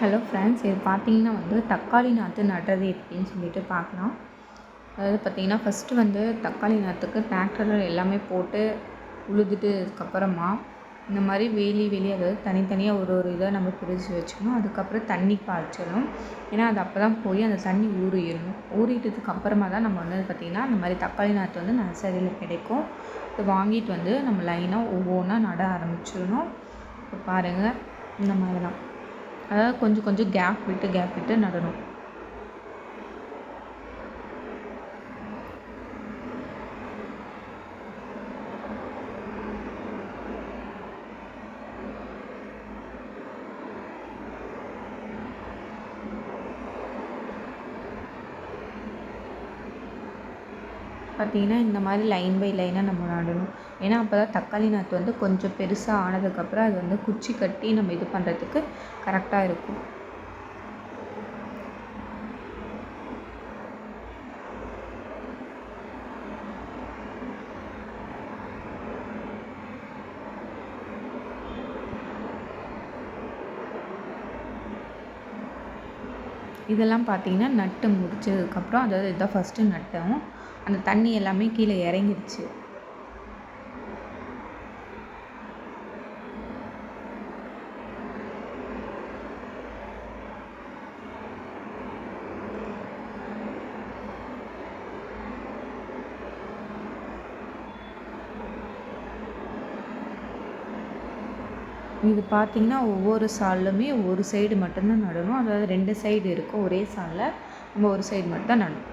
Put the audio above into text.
Hello friends, இது பார்த்தீங்கன்னா தக்காளி நாற்று நடுறது எப்படின்னு சொல்லிட்டு பார்க்கலாம். அதாவது பார்த்தீங்கன்னா, ஃபஸ்ட்டு தக்காளி நாற்றுக்கு டிராக்டரில் எல்லாமே போட்டு உழுதுட்டு அதுக்கப்புறமா இந்த மாதிரி வேலி அதாவது தனித்தனியாக ஒரு இதை நம்ம பிரித்து வச்சுக்கணும். அதுக்கப்புறம் தண்ணி பாய்ச்சணும். ஏன்னா அது அப்போ தான் போய் அந்த தண்ணி ஊறிடணும். ஊறிட்டதுக்கு அப்புறமா தான் நம்ம பார்த்திங்கன்னா அந்த மாதிரி தக்காளி நாற்று நர்சரியில் கிடைக்கும். இது வாங்கிட்டு நம்ம லைனாக ஒவ்வொன்றா நட ஆரம்பிச்சிடணும். இப்போ பாருங்கள், இந்த மாதிரி தான். அதாவது கொஞ்சம் கொஞ்சம் கேப் விட்டு நடணும். பார்த்திங்கன்னா இந்த மாதிரி லைன் பை லைனாக நம்ம நடணும். ஏன்னா அப்போ தான் தக்காளி நாற்று கொஞ்சம் பெருசாக ஆனதுக்கப்புறம் அது குச்சி கட்டி நம்ம இது பண்ணுறதுக்கு கரெக்டாக இருக்கும். இதெல்லாம் பார்த்திங்கன்னா நட்டு முடிச்சதுக்கப்புறம், அதாவது இதுதான் ஃபஸ்ட்டு நட்டோம். அந்த தண்ணி எல்லாமே கீழே இறங்கிடுச்சு. இது பார்த்திங்கன்னா ஒவ்வொரு சால்லுமே ஒரு சைடு மட்டும்தான் நடணும். அதாவது 2 சைடு இருக்கும். ஒரே சாலில் நம்ம ஒரு சைடு மட்டும் தான் நடணும்.